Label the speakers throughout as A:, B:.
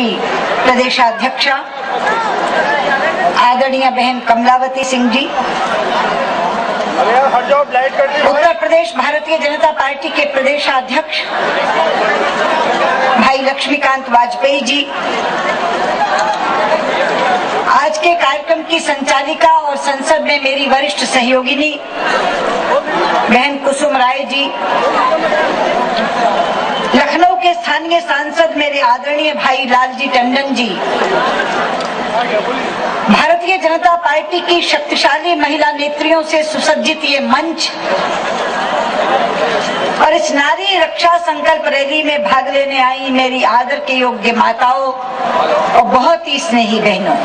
A: की प्रदेशाध्यक्षा आदरणीय बहन कमलावती सिंह जी, उत्तर प्रदेश भारतीय जनता पार्टी के प्रदेशाध्यक्ष भाई लक्ष्मीकांत वाजपेयी जी, आज के कार्यक्रम की संचालिका और संसद में मेरी वरिष्ठ सहयोगिनी बहन कुसुम राय जी, लखनऊ के स्थानीय सांसद मेरे आदरणीय भाई लालजी टंडन जी, भारतीय जनता पार्टी की शक्तिशाली महिला नेत्रियों से सुसज्जित ये मंच और इस नारी रक्षा संकल्प रैली में भाग लेने आई मेरी आदर के योग्य माताओं और बहुत ही स्नेही बहनों,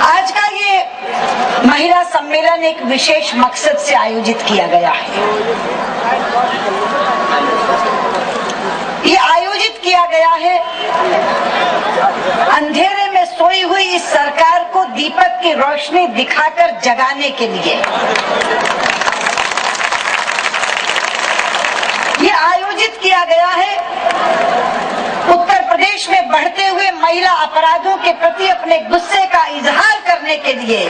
A: आज का ये महिला सम्मेलन एक विशेष मकसद से आयोजित किया गया है। ये आयोजित किया गया है अंधेरे में सोई हुई इस सरकार को दीपक की रोशनी दिखाकर जगाने के लिए। ये आयोजित किया गया है उत्तर प्रदेश में बढ़ते हुए महिला अपराधों के प्रति अपने गुस्से का इजहार करने के लिए,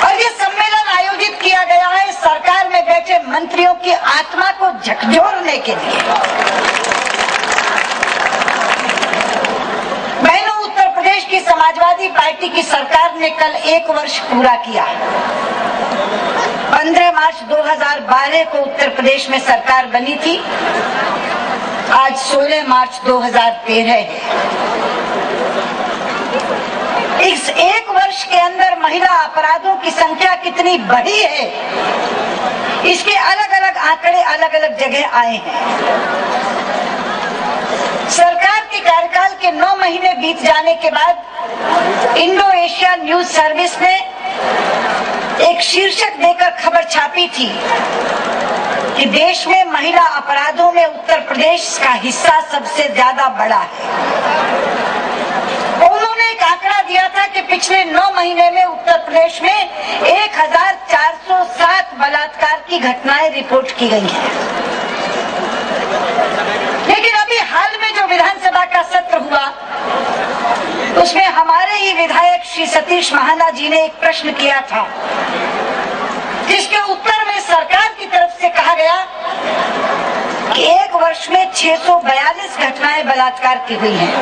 A: और ये सम्मेलन आयोजित किया गया है सरकार में बैठे मंत्रियों की आत्मा को झकझोरने के लिए। बहनों, उत्तर प्रदेश की समाजवादी पार्टी की सरकार ने कल 1 वर्ष पूरा किया। 15 मार्च 2012 को उत्तर प्रदेश में सरकार बनी थी, आज 16 मार्च 2013 है। इस 1 वर्ष के अंदर महिला अपराधों की संख्या कितनी बढ़ी है, इसके अलग अलग आंकड़े अलग अलग जगह आए हैं। सरकार के कार्यकाल के 9 महीने बीत जाने के बाद इंडो एशिया न्यूज सर्विस ने एक शीर्षक देकर खबर छापी थी कि देश में महिला अपराधों में उत्तर प्रदेश का हिस्सा सबसे ज्यादा बड़ा है। उन्होंने एक आंकड़ा दिया था कि पिछले 9 महीने में उत्तर प्रदेश में 1407 बलात्कार की घटनाएं रिपोर्ट की गई हैं। लेकिन अभी हाल में जो विधानसभा का सत्र हुआ, उसमें हमारे ही विधायक श्री सतीश महाना जी ने एक प्रश्न किया था, जिसके उत्तर में सरकार की तरफ से कहा गया कि 1 वर्ष में 642 घटनाएं बलात्कार की हुई हैं।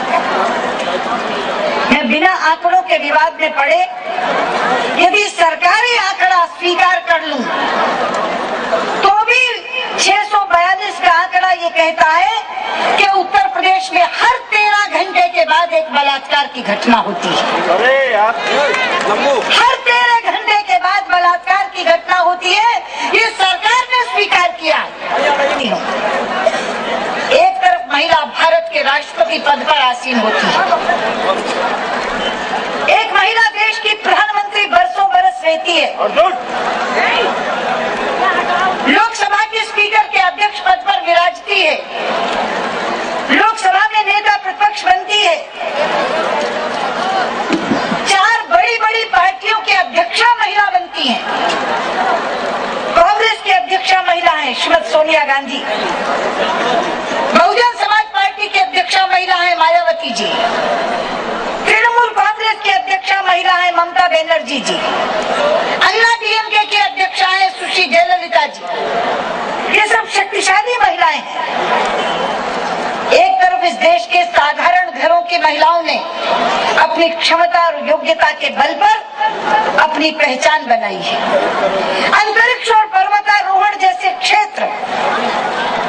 A: मैं बिना आंकड़ों के विवाद में पड़े यदि सरकारी आंकड़ा स्वीकार कर लूं, तो भी 642 का आंकड़ा ये कहता है कि उत्तर प्रदेश में हर 13 घंटे के बाद एक बलात्कार की घटना होती है।
B: अरे यार,
A: हर 13 घंटे के बाद बलात्कार की घटना होती है, ये सरकार ने स्वीकार किया। एक तरफ महिला भारत के राष्ट्रपति पद पर आसीन होती है, एक महिला देश की प्रधानमंत्री बरसों बरस रहती है, लोकसभा के स्पीकर के अध्यक्ष पद पर विराजती है, लोकसभा में नेता प्रतिपक्ष बनती है, 4 बड़ी बड़ी पार्टियों के अध्यक्षा महिला बनती हैं। कांग्रेस की अध्यक्षा महिला है श्रीमती सोनिया गांधी, बहुजन समाज पार्टी की अध्यक्षा महिला है मायावती जी, तृणमूल कांग्रेस की अध्यक्षा महिला है ममता बनर्जी जी, अन्ना डीएमके की अध्यक्षा है सुश्री जयललिता जी। ये सब शक्तिशाली महिलाएं हैं। एक तरफ इस देश के साधारण घरों की महिलाओं ने अपनी क्षमता और योग्यता के बल पर अपनी पहचान बनाई है। अंतरिक्ष और पर्वतारोहण जैसे क्षेत्र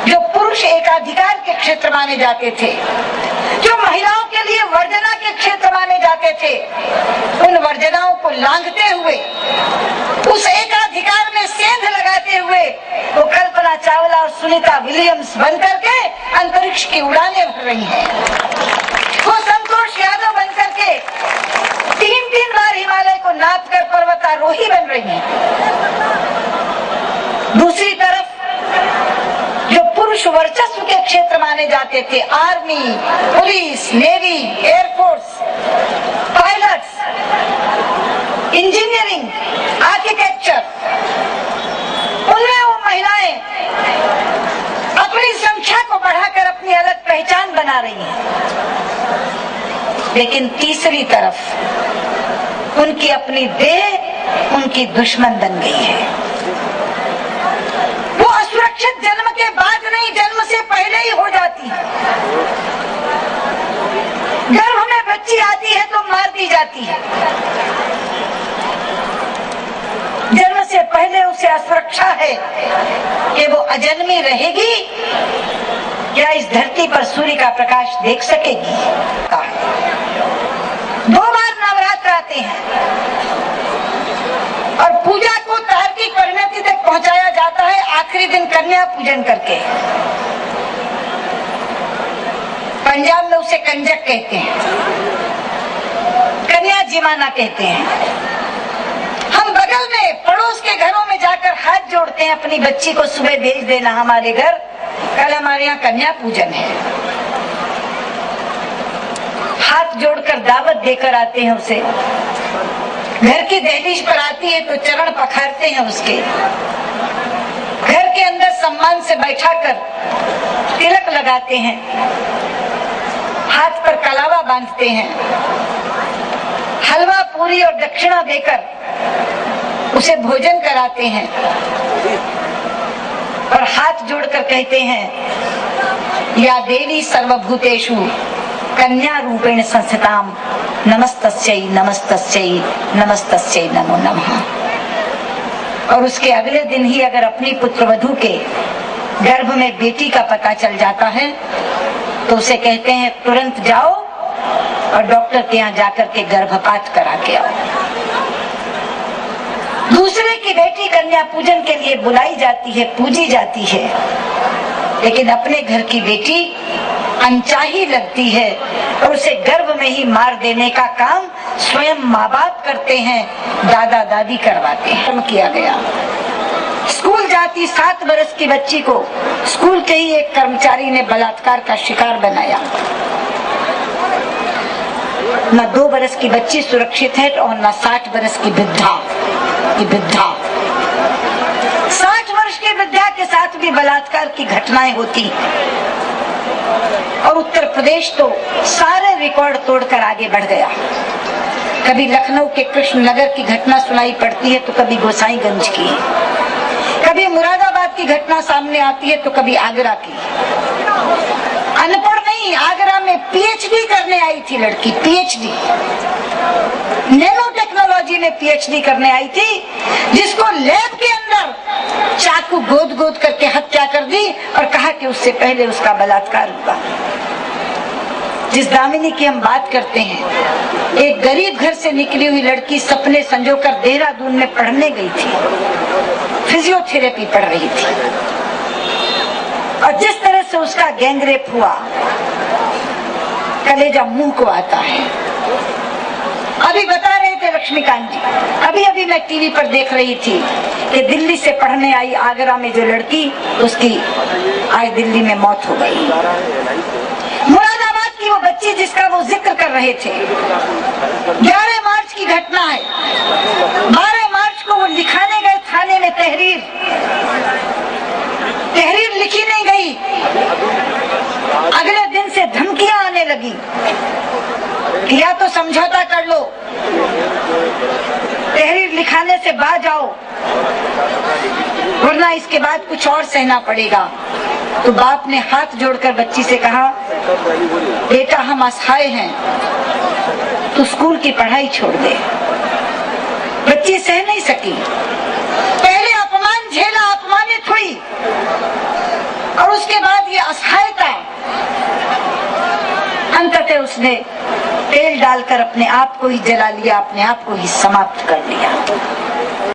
A: जो पुरुष एकाधिकार के क्षेत्र माने जाते थे, जो महिलाओं के लिए वर्जना के क्षेत्र माने जाते थे, उन वर्जनाओं को लांघते हुए, उस एकाधिकार में सेंध लगाते हुए वो कल्पना चावला और सुनीता विलियम्स बनकर के अंतरिक्ष की उड़ानें भर रही हैं। वो संतोष यादव बनकर के 3-3 बार हिमालय को नाप कर पर्वतारोही बन रही हैं। दूसरी तरफ जो पुरुष वर्चस्व के क्षेत्र माने जाते थे, army, police, navy, air force, pilots, engineering, architecture, उनमें वो महिलाएं अपनी अलग पहचान बना रही हैं, लेकिन तीसरी तरफ उनकी अपनी देह उनकी दुश्मन बन गई है। वो असुरक्षित जन्म के बाद नहीं, जन्म से पहले ही हो जाती है। गर्भ में बच्ची आती है तो मार दी जाती है। जन्म से पहले उसे असुरक्षा है कि वो अजन्मी रहेगी या इस धरती पर सूर्य का प्रकाश देख सकेगी। 2 बार नवरात्र आते हैं और पूजा को तार्किक परिणति तक पहुंचाया जाता है आखिरी दिन कन्या पूजन करके। पंजाब में उसे कंजक कहते हैं, कन्या जिमाना कहते हैं। हम बगल में पड़ोस के घरों में जाकर हाथ जोड़ते हैं, अपनी बच्ची को सुबह भेज देना हमारे घर, कल हमारे यहाँ कन्या पूजन है। हाथ जोड़कर दावत देकर आते हैं उसे। घर की दहलीज पर आती है तो चरण पखारते हैं उसके। घर के अंदर सम्मान से बैठाकर तिलक लगाते हैं, हाथ पर कलावा बांधते हैं, हलवा पूरी और दक्षिणा देकर उसे भोजन कराते हैं और हाथ जोड़कर कहते हैं, या देवी सर्वभूतेषु कन्या रूपेण संस्थिताम नमस्तस्यै नमस्तस्यै नमस्तस्यै नमो नमः। और उसके अगले दिन ही अगर अपनी पुत्रवधू के गर्भ में बेटी का पता चल जाता है तो उसे कहते हैं तुरंत जाओ और डॉक्टर के यहाँ जाकर के गर्भपात करा के आओ। दूसरे की बेटी कन्या पूजन के लिए बुलाई जाती है, पूजी जाती है, लेकिन अपने घर की बेटी अनचाही लगती है और उसे गर्भ में ही मार देने का काम स्वयं माँ बाप करते हैं, दादा दादी करवाते हैं। किया गया स्कूल जाती 7 वर्ष की बच्ची को स्कूल के ही एक कर्मचारी ने बलात्कार का शिकार बनाया। न 2 वर्ष की बच्ची सुरक्षित है और न 60 वर्ष की वृद्धा। 60 वर्ष की वृद्धा के साथ भी बलात्कार की घटनाएं होती और उत्तर प्रदेश तो सारे रिकॉर्ड तोड़कर आगे बढ़ गया। कभी लखनऊ के कृष्णनगर की घटना सुनाई पड़ती है तो कभी गोसाईगंज की, कभी मुरादाबाद की घटना सामने आती है तो कभी आगरा की। अनपढ़ नहीं, आगरा में पीएचडी करने आई थी लड़की, पीएचडी नैनो टेक्नोलॉजी में पीएचडी करने आई थी, जिसको लैब के अंदर चाकू गोद गोद करके हत्या कर दी और कहा कि उससे पहले उसका बलात्कार हुआ। जिस दामिनी की हम बात करते हैं, एक गरीब घर से निकली हुई लड़की सपने संजोकर देहरादून में पढ़ने गई थी, फिजियोथेरेपी पढ़ रही थी, और जिस तरह से उसका गैंगरेप हुआ, कलेजा मुंह को आता है। अभी बता रहे थे लक्ष्मीकांत जी, अभी मैं टीवी पर देख रही थी कि दिल्ली से पढ़ने आई आगरा में जो लड़की, उसकी आज दिल्ली में मौत हो गई। मुरादाबाद की वो बच्ची जिसका वो जिक्र कर रहे थे, 11 मार्च की घटना है। 12 मार्च को वो लिखाने गए थाने में तहरीर लिखी नहीं गई। अगले दिन से धमकियां आने लगी कि या तो समझौता कर लो, तहरीर लिखाने से बाज आओ, वरना इसके बाद कुछ और सहना पड़ेगा। तो बाप ने हाथ जोड़कर बच्ची से कहा, बेटा हम असहाय हैं, तू स्कूल की पढ़ाई छोड़ दे। बच्ची सह नहीं सकी, पहले अपमान झेला, अपमानित हुई, और उसके बाद ये असहायता, अंततः उसने तेल डालकर अपने आप को ही जला लिया, अपने आप को ही समाप्त कर लिया।